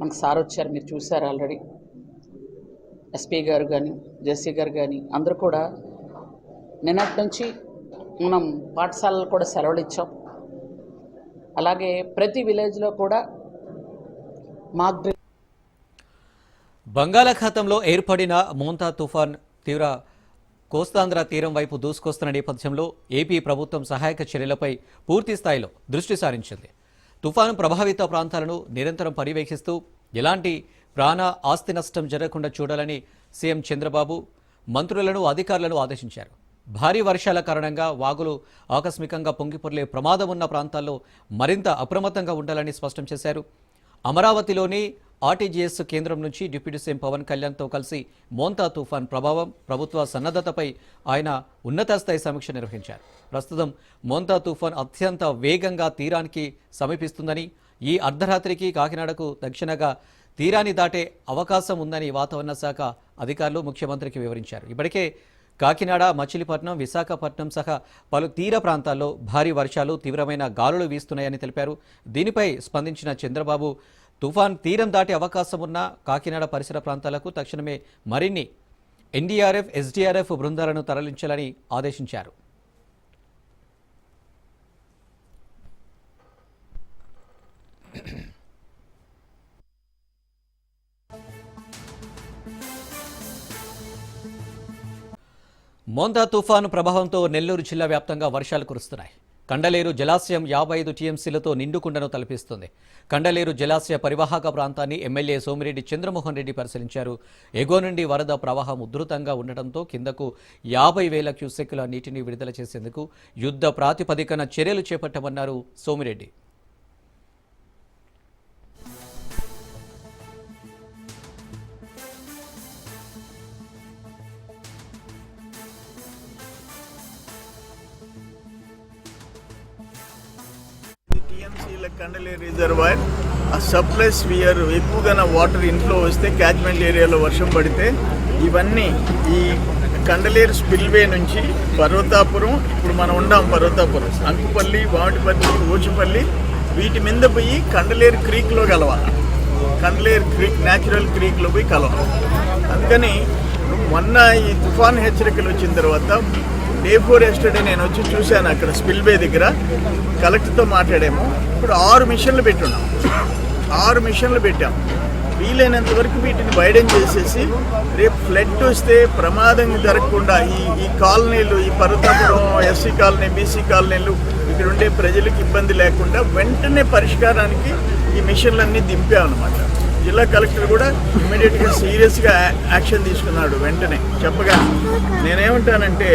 మనకు సార్ వచ్చారు, మీరు చూశారు ఆల్రెడీ. ఎస్పీ గారు కానీ, జేసీ గారు కానీ అందరూ కూడా నిన్నటి నుంచి మనం పాఠశాలలు కూడా సెలవులు ఇచ్చాం. అలాగే ప్రతి విలేజ్లో కూడా మాక్ డ్రిల్. బంగాళాఖాతంలో ఏర్పడిన మోంతా తుఫాన్ తీవ్ర కోస్తాంధ్ర తీరం వైపు దూసుకొస్తున్న నేపథ్యంలో ఏపీ ప్రభుత్వం సహాయక చర్యలపై పూర్తి స్థాయిలో దృష్టి సారించింది. తుఫాను ప్రభావిత ప్రాంతాలను నిరంతరం పర్యవేక్షిస్తూ ఎలాంటి ప్రాణ ఆస్తి నష్టం జరగకుండా చూడాలని సీఎం చంద్రబాబు మంత్రులను, అధికారులను ఆదేశించారు. భారీ వర్షాల కారణంగా వాగులు ఆకస్మికంగా పొంగిపొర్లే ప్రమాదం ఉన్న ప్రాంతాల్లో మరింత అప్రమత్తంగా ఉండాలని స్పష్టం చేశారు. అమరావతిలోని ఆర్టీజీఎస్ కేంద్రం నుంచి డిప్యూటీ సీఎం పవన్ కళ్యాణ్తో కలిసి మోంతా తుఫాన్ ప్రభావం, ప్రభుత్వ సన్నద్ధతపై ఆయన ఉన్నతస్థాయి సమీక్ష నిర్వహించారు. ప్రస్తుతం మోంతా తుఫాన్ అత్యంత వేగంగా తీరానికి సమీపిస్తుందని, ఈ అర్ధరాత్రికి కాకినాడకు దక్షిణగా తీరాన్ని దాటే అవకాశం ఉందని వాతావరణ శాఖ అధికారులు ముఖ్యమంత్రికి వివరించారు. ఇప్పటికే కాకినాడ, మచిలీపట్నం, విశాఖపట్నం సహా పలు తీర ప్రాంతాల్లో భారీ వర్షాలు, తీవ్రమైన గాలులు వీస్తున్నాయని తెలిపారు. దీనిపై స్పందించిన చంద్రబాబు తుఫాన్ తీరం దాటే అవకాశం ఉన్న కాకినాడ పరిసర ప్రాంతాలకు తక్షణమే మరిన్ని ఎన్డీఆర్ఎఫ్, ఎస్డీఆర్ఎఫ్ బృందాలను తరలించాలని ఆదేశించారు. మోంతా తుఫాను ప్రభావంతో నెల్లూరు జిల్లా వ్యాప్తంగా వర్షాలు కురుస్తున్నాయి. కండలేరు జలాశయం 55 టీఎంసీలతో నిండుకుండను తలపిస్తుంది. కండలేరు జలాశయ పరివాహక ప్రాంతాన్ని ఎమ్మెల్యే సోమిరెడ్డి చంద్రమోహన్ రెడ్డి పరిశీలించారు. ఎగువ నుండి వరద ప్రవాహం ఉధృతంగా ఉండటంతో కిందకు 50,000 క్యూసెక్కుల నీటిని విడుదల చేసేందుకు యుద్ధ ప్రాతిపదికన చర్యలు చేపట్టామన్నారు సోమిరెడ్డి. కండలేరు రిజర్వాయర్ ఆ సప్లైస్ వీఆర్ ఎక్కువగా వాటర్ ఇన్ఫ్లో వస్తే క్యాచ్మెంట్ ఏరియాలో వర్షం పడితే ఇవన్నీ ఈ కండలేరు స్పిల్వే నుంచి పర్వతాపురం, ఇప్పుడు మనం ఉన్నాం పర్వతాపురం, అంకుపల్లి, వామిటిపల్లి, ఓచుపల్లి, వీటి మీద పోయి కండలేరు క్రీక్లో కలవాలి. కండలేరు క్రీక్ న్యాచురల్ క్రీక్లో పోయి కలవాలి. అందుకని మొన్న ఈ తుఫాన్ హెచ్చరికలు వచ్చిన తర్వాత డే 4 ఎస్టర్డే నేను వచ్చి చూశాను. అక్కడ స్పిల్వే దగ్గర కలెక్టర్తో మాట్లాడాము. ఇప్పుడు 6 మిషన్లు పెట్టున్నాం. 6 మిషన్లు పెట్టాం. వీలైనంత వరకు వీటిని వైడెన్ చేసేసి రేపు ఫ్లడ్ వస్తే ప్రమాదం జరగకుండా ఈ కాలనీలు, ఈ పర్వతాపురం, ఎస్సీ కాలనీ, బీసీ కాలనీలు, ఇక్కడ ఉండే ప్రజలకు ఇబ్బంది లేకుండా వెంటనే పరిష్కారానికి ఈ మిషన్లన్నీ దింపామన్నమాట. జిల్లా కలెక్టర్ కూడా ఇమ్మీడియట్గా సీరియస్గా యాక్షన్ తీసుకున్నాడు వెంటనే చెప్పగా. నేనేమంటానంటే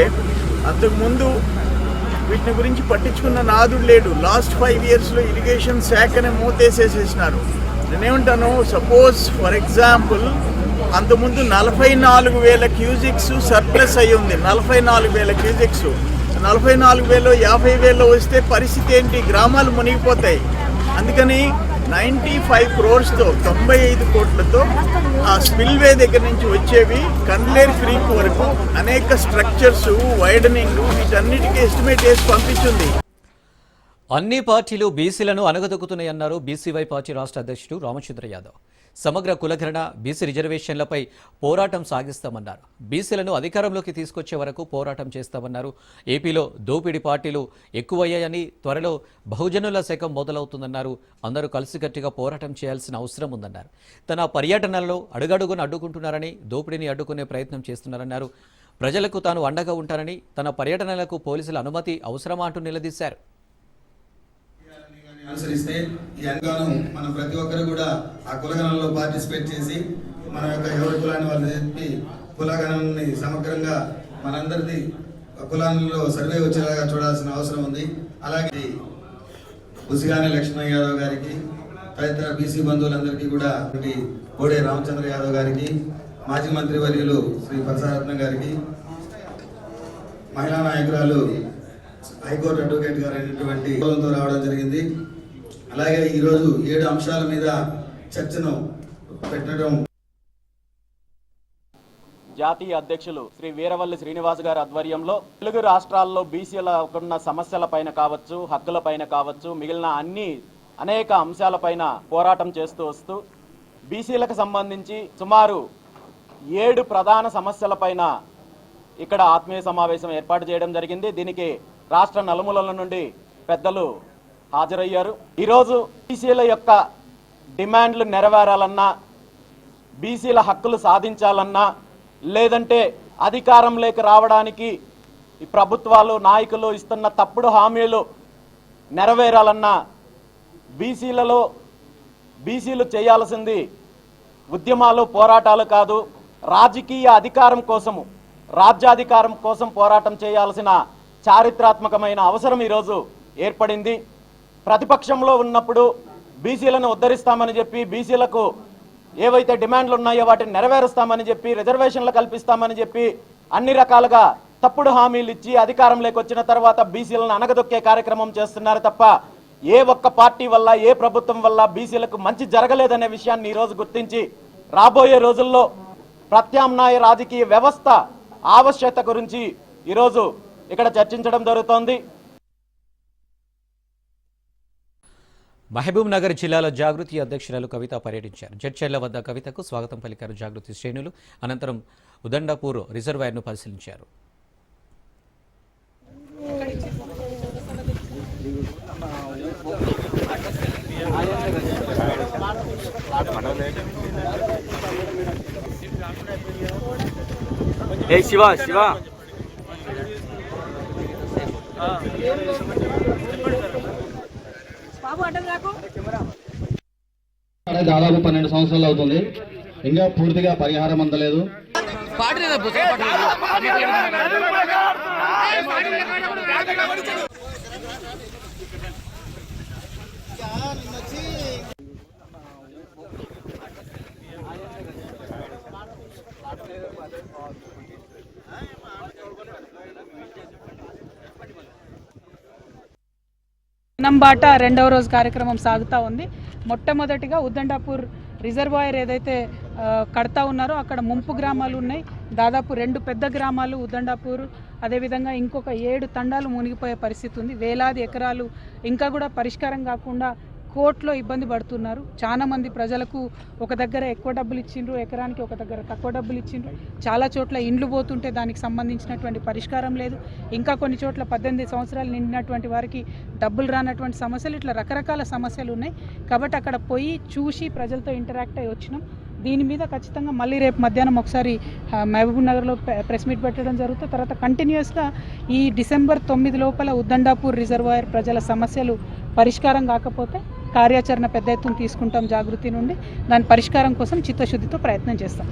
అంతకుముందు వీటిని గురించి పట్టించుకున్న నాదుడు లేడు. లాస్ట్ 5 yearsలో ఇరిగేషన్ శాఖనే మూతేసేసేసినారు. నేనేమంటాను, సపోజ్ ఫర్ ఎగ్జాంపుల్ అంతకుముందు 44,000 క్యూజిక్స్ సర్ప్లస్ అయి ఉంది. 44,000 క్యూజిక్స్ 44,000 50,000 వస్తే పరిస్థితి ఏంటి? గ్రామాలు మునిగిపోతాయి. అందుకని 95 crores-తో 95 కోట్లతో ఆ స్పిల్వే దగ్గర నుంచి వచ్చేవి కండ్లేరు క్రీక్ వరకు అనేక స్ట్రక్చర్స్ వైడనింగ్ వీటన్నిటికీ ఎస్టిమేట్ చేసి పంపించింది. అన్ని పార్టీలు బీసీలను అనగదొక్కుతున్నాయన్నారు బీసీవై పార్టీ రాష్ట్ర అధ్యక్షుడు రామచంద్ర యాదవ్. సమగ్ర కులగణన, బీసీ రిజర్వేషన్లపై పోరాటం సాగిస్తామన్నారు. బీసీలను అధికారంలోకి తీసుకొచ్చే వరకు పోరాటం చేస్తామన్నారు. ఏపీలో దోపిడీ పార్టీలు ఎక్కువయ్యాయని, త్వరలో బహుజనుల శకం మొదలవుతుందన్నారు. అందరూ కలిసికట్టుగా పోరాటం చేయాల్సిన అవసరం ఉందన్నారు. తన పర్యటనలలో అడుగడుగున అడ్డుకుంటున్నారని, దోపిడీని అడ్డుకునే ప్రయత్నం చేస్తున్నారన్నారు. ప్రజలకు తాను అండగా ఉంటానని, తన పర్యటనలకు పోలీసుల అనుమతి అవసరమా అంటూ నిలదీశారు. అనుసరిస్తే ఈ అంగాను మనం ప్రతి ఒక్కరు కూడా ఆ కులగణనలో పార్టిసిపేట్ చేసి మన యొక్క ఎవరి కులాన్ని వాళ్ళు చెప్పి కులగణనని సమగ్రంగా మనందరిది కులాలలో సర్వే వచ్చేలాగా చూడాల్సిన అవసరం ఉంది. అలాగే ఉసిగాని లక్ష్మణ్ యాదవ్ గారికి, తదితర బీసీ బంధువులందరికీ కూడా కోడే రామచంద్ర యాదవ్ గారికి, మాజీ మంత్రి వర్యులు శ్రీ ప్రసారత్నం గారికి, మహిళా నాయకురాలు హైకోర్టు అడ్వకేట్ గారు అయినటువంటి రావడం జరిగింది. అలాగే ఈరోజు 7 అంశాల మీద చర్చను పెట్టడం. జాతీయ అధ్యక్షులు శ్రీ వీరవల్లి శ్రీనివాస్ గారి ఆధ్వర్యంలో తెలుగు రాష్ట్రాల్లో బీసీలకున్న సమస్యలపైన కావచ్చు, హక్కులపైన కావచ్చు, మిగిలిన అనేక అంశాలపైన పోరాటం చేస్తూ వస్తూ బీసీలకు సంబంధించి సుమారు 7 ప్రధాన సమస్యలపైన ఇక్కడ ఆత్మీయ సమావేశం ఏర్పాటు చేయడం జరిగింది. దీనికి రాష్ట్ర నలుమూలల నుండి పెద్దలు హాజరయ్యారు. ఈరోజు బీసీల యొక్క డిమాండ్లు నెరవేరాలన్నా, బీసీల హక్కులు సాధించాలన్నా, లేదంటే అధికారంలోకి రావడానికి ఈ ప్రభుత్వాలు, నాయకులు ఇస్తున్న తప్పుడు హామీలు నెరవేరాలన్నా బీసీలు చేయాల్సింది ఉద్యమాలు, పోరాటాలు కాదు, రాజకీయ అధికారం కోసము, రాజ్యాధికారం కోసం పోరాటం చేయాల్సిన చారిత్రాత్మకమైన అవసరం ఈరోజు ఏర్పడింది. ప్రతిపక్షంలో ఉన్నప్పుడు బీసీలను ఉద్ధరిస్తామని చెప్పి, బీసీలకు ఏవైతే డిమాండ్లు ఉన్నాయో వాటిని నెరవేరుస్తామని చెప్పి, రిజర్వేషన్లు కల్పిస్తామని చెప్పి అన్ని రకాలుగా తప్పుడు హామీలు ఇచ్చి అధికారంలోకి వచ్చిన తర్వాత బీసీలను అనగదొక్కే కార్యక్రమం చేస్తున్నారు తప్ప ఏ ఒక్క పార్టీ వల్ల, ఏ ప్రభుత్వం వల్ల బీసీలకు మంచి జరగలేదనే విషయాన్ని ఈరోజు గుర్తించి రాబోయే రోజుల్లో ప్రత్యామ్నాయ రాజకీయ వ్యవస్థ ఆవశ్యకత గురించి ఈరోజు ఇక్కడ చర్చించడం జరుగుతోంది. మహబూబ్ నగర్ జిల్లాలో జాగృతి అధ్యక్షురాలు కవిత పర్యటించారు. జడ్చర్ల వద్ద కవితకు స్వాగతం పలికారు జాగృతి శ్రేణులు. అనంతరం ఉదండాపూర్ రిజర్వాయర్ను పరిశీలించారు. దాదాపు 12 సంవత్సరాలు అవుతుంది, ఇంకా పూర్తిగా పరిహారం అందలేదు. నంబాట రెండవ రోజు కార్యక్రమం సాగుతూ ఉంది. మొట్టమొదటిగా ఉద్దండాపూర్ రిజర్వాయర్ ఏదైతే కడతా ఉన్నారో అక్కడ ముంపు గ్రామాలు ఉన్నాయి. దాదాపు 2 పెద్ద గ్రామాలు ఉద్దండాపూర్, అదేవిధంగా ఇంకొక 7 తండాలు మునిగిపోయే పరిస్థితి ఉంది. వేలాది ఎకరాలు ఇంకా కూడా పరిష్కారం కాకుండా కోర్టులో ఇబ్బంది పడుతున్నారు. చాలా మంది ప్రజలకు ఒక దగ్గర ఎక్కువ డబ్బులు ఇచ్చిండ్రు, ఎకరానికి ఒక దగ్గర తక్కువ డబ్బులు ఇచ్చిండ్రు. చాలా చోట్ల ఇండ్లు పోతుంటే దానికి సంబంధించినటువంటి పరిష్కారం లేదు. ఇంకా కొన్ని చోట్ల 18 సంవత్సరాలు నిండినటువంటి వారికి డబ్బులు రానటువంటి సమస్యలు, ఇట్లా రకరకాల సమస్యలు ఉన్నాయి. కాబట్టి అక్కడ పోయి చూసి ప్రజలతో ఇంటరాక్ట్ అయ్యి వచ్చినాం. దీని మీద ఖచ్చితంగా మళ్ళీ రేపు మధ్యాహ్నం ఒకసారి మహబూబ్ నగర్లో ప్రెస్ మీట్ పెట్టడం జరుగుతుంది. తర్వాత కంటిన్యూస్గా ఈ డిసెంబర్ 9 లోపల ఉద్దండాపూర్ రిజర్వాయర్ ప్రజల సమస్యలు పరిష్కారం కాకపోతే కార్యాచరణ పెద్ద ఎత్తున తీసుకుంటాం జాగృతి నుండి. దాని పరిష్కారం కోసం చిత్తశుద్ధితో ప్రయత్నం చేస్తాం.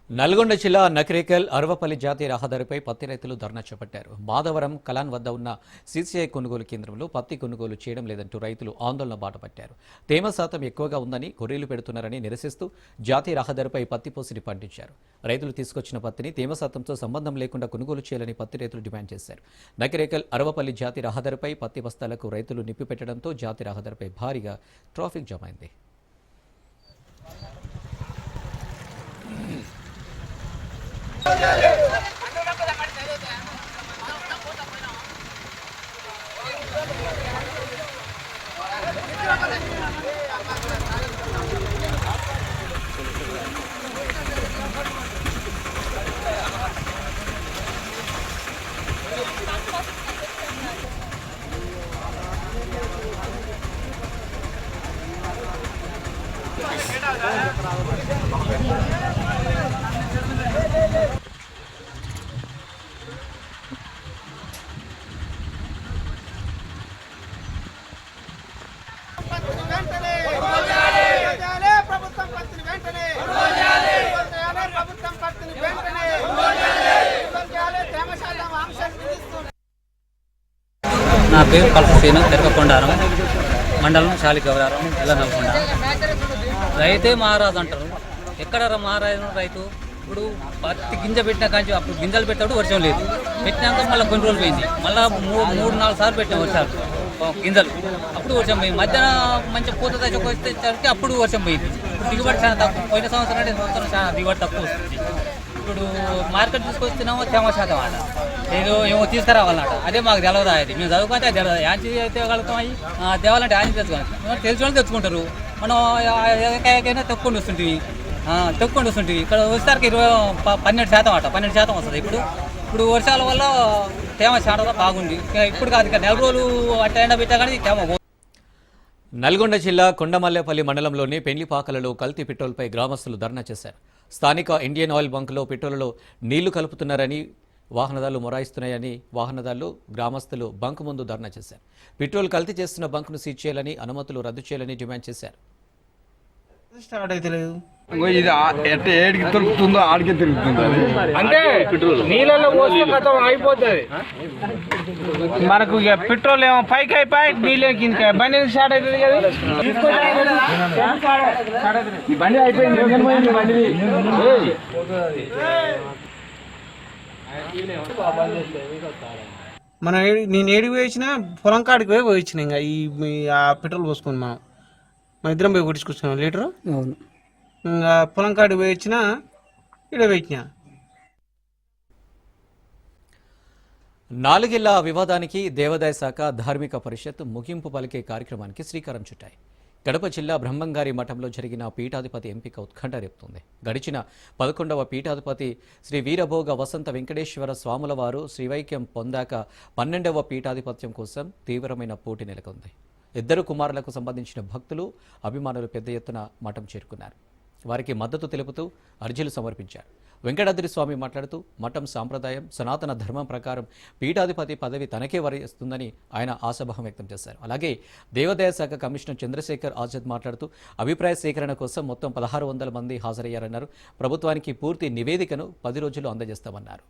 నల్గొండ జిల్లా నకిరేకల్ అరవపల్లి జాతీయ రహదారిపై పత్తి రైతులు ధర్నా చేపట్టారు. మాధవరం కలాన్ వద్ద ఉన్న సీసీఐ కొనుగోలు కేంద్రంలో పత్తి కొనుగోలు చేయడం లేదంటూ రైతులు ఆందోళన బాట పట్టారు. తేమ శాతం ఎక్కువగా ఉందని కొర్రీలు పెడుతున్నారని నిరసిస్తూ జాతీయ రహదారిపై పత్తి పోసిని పండించారు. రైతులు తీసుకొచ్చిన పత్తిని తేమ శాతంతో సంబంధం లేకుండా కొనుగోలు చేయాలని పత్తి రైతులు డిమాండ్ చేశారు. నకిరేకల్ అరవపల్లి జాతీయ రహదారిపై పత్తి బస్తాలకు రైతులు నిప్పిపెట్టడంతో జాతీయ రహదారిపై భారీగా ట్రాఫిక్ జామ్ అయింది. నా పేరు కల్పసేను తెరకకొండారం మండలం శాలిగవరారం జిల్లా నల్గొండ. రైతే మహారాజు అంటారు. ఎక్కడ మహారాజు రైతు? ఇప్పుడు పత్తి గింజ పెట్టినా కానీ అప్పుడు గింజలు పెట్టాడు వర్షం లేదు, పెట్టినాక మళ్ళీ కొన్ని రోజులు పోయింది, మళ్ళీ 3-4 సార్లు పెట్టినాం వర్షాలు గింజలు, అప్పుడు వర్షం పోయింది. మధ్యాహ్నం మంచి పూత దశకు వచ్చేసరికి అప్పుడు వర్షం పోయింది. దిగుబడి చాలా తక్కువ. పోయిన సంవత్సరం అంటే సంవత్సరం చాలా దిగుబడి తక్కువ వస్తుంది. ఇప్పుడు మార్కెట్ తీసుకొచ్చినామో తేమ శాతం అట ఏమో తీసుకురావాలన్నట. అదే మాకు తెలవదా? అది మేము చదువుకుంటే అది తెలవదు. యాంచి తేగలుగుతాం. అవి తేవాలంటే యాంచి తెచ్చుకోవాలి. తెలిసిన వాళ్ళు తెచ్చుకుంటారు. మనం ఏకైనా తక్కువ వస్తుంటివి ఇక్కడ వచ్చేసరికి 12% అట. 12% వస్తుంది. ఇప్పుడు వర్షాల వల్ల తేమ చాలా బాగుంది. ఇప్పుడు కాదు, ఇక 4 రోజులు అట్ట ఎండ పెట్టా కానీ తేమ. నల్గొండ జిల్లా కొండమల్లేపల్లి మండలంలోని పెండ్లిపాకలలో కల్తీ పెట్రోల్పై గ్రామస్తులు ధర్నా చేశారు. స్థానిక ఇండియన్ ఆయిల్ బంకులో పెట్రోల్లో నీళ్లు కలుపుతున్నారని వాహనదారులు మొరాయిస్తున్నాయని వాహనదారులు గ్రామస్తులు బంకు ముందు ధర్నా చేశారు. పెట్రోల్ కల్తీ చేస్తున్న బంకును సీజ్ చేయాలని, అనుమతులు రద్దు చేయాలని డిమాండ్ చేశారు. స్టార్ట్ అయితే లేదు, ఇది ఎట్లా ఏడికి దొరుకుతుందో ఆడికి తిరుగుతుంది. అంటే నీళ్ళలో పోస్తే మొత్తం అయిపోతుంది. మనకు ఇక పెట్రోల్ ఏమో పైకి అయిపోయి నీళ్ళ కింద బండి స్టార్ట్ అవుతుంది కదా. బండి అయిపోయింది. బండి మనం నేను ఏడికి పోయించిన పొలం కాడికి పోయి పోయించిన. ఇంకా ఈ పెట్రోల్ పోసుకొని మన ఇద్దరం పోయి కొట్టించుకొచ్చుకున్నాం లీటరు. ఇంకా పొలం కాడికి పోయి వచ్చిన ఇక్కడ పెట్టిన. 4 ఏళ్ల వివాదానికి దేవాదాయ శాఖ ధార్మిక పరిషత్ ముగింపు పలికే కార్యక్రమానికి శ్రీకారం చుట్టాయి. కడప జిల్లా బ్రహ్మంగారి మఠంలో జరిగిన పీఠాధిపతి ఎంపిక ఉత్కంఠ రేపుతోంది. గడిచిన 11వ పీఠాధిపతి శ్రీ వీరభోగ వసంత వెంకటేశ్వర స్వాముల వారు శ్రీవైక్యం పొందాక 12వ పీఠాధిపత్యం కోసం తీవ్రమైన పోటీ నెలకొంది. 2 కుమారులకు సంబంధించిన భక్తులు, అభిమానులు పెద్ద ఎత్తున మఠం చేరుకున్నారు. వారికి మద్దతు తెలుపుతూ అర్జీలు సమర్పించారు. వెంకటాద్రి స్వామి మాట్లాడుతూ మఠం సాంప్రదాయం, సనాతన ధర్మం ప్రకారం పీఠాధిపతి పదవి తనకే వరిస్తుందని ఆయన ఆశాభావం వ్యక్తం చేశారు. అలాగే దేవాదాయ శాఖ కమిషనర్ చంద్రశేఖర్ ఆజాద్ మాట్లాడుతూ అభిప్రాయ సేకరణ కోసం మొత్తం 1600 మంది హాజరయ్యారన్నారు. ప్రభుత్వానికి పూర్తి నివేదికను 10 రోజుల్లో అందజేస్తామన్నారు.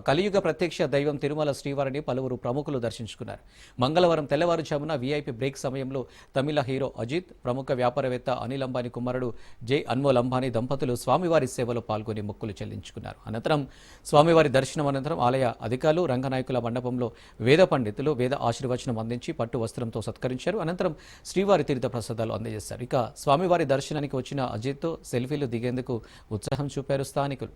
కలియుగ ప్రత్యక్ష దైవం తిరుమల శ్రీవారిని పలువురు ప్రముఖులు దర్శించుకున్నారు. మంగళవారం తెల్లవారుజామున వీఐపీ బ్రేక్ సమయంలో తమిళ హీరో అజిత్, ప్రముఖ వ్యాపారవేత్త అనిల్ అంబానీ కుమారుడు జై అన్మోల్ అంబానీ దంపతులు స్వామివారి సేవలో పాల్గొని మొక్కులు చెల్లించుకున్నారు. అనంతరం స్వామివారి దర్శనం అనంతరం ఆలయ అధికారులు, రంగనాయకుల మండపంలో వేద పండితులు వేద ఆశీర్వచనం అందించి పట్టు వస్త్రంతో సత్కరించారు. అనంతరం శ్రీవారి తీర్థ ప్రసాదాలు అందజేశారు. ఇక స్వామివారి దర్శనానికి వచ్చిన అజిత్తో సెల్ఫీలు దిగేందుకు ఉత్సాహం చూపారు స్థానికులు.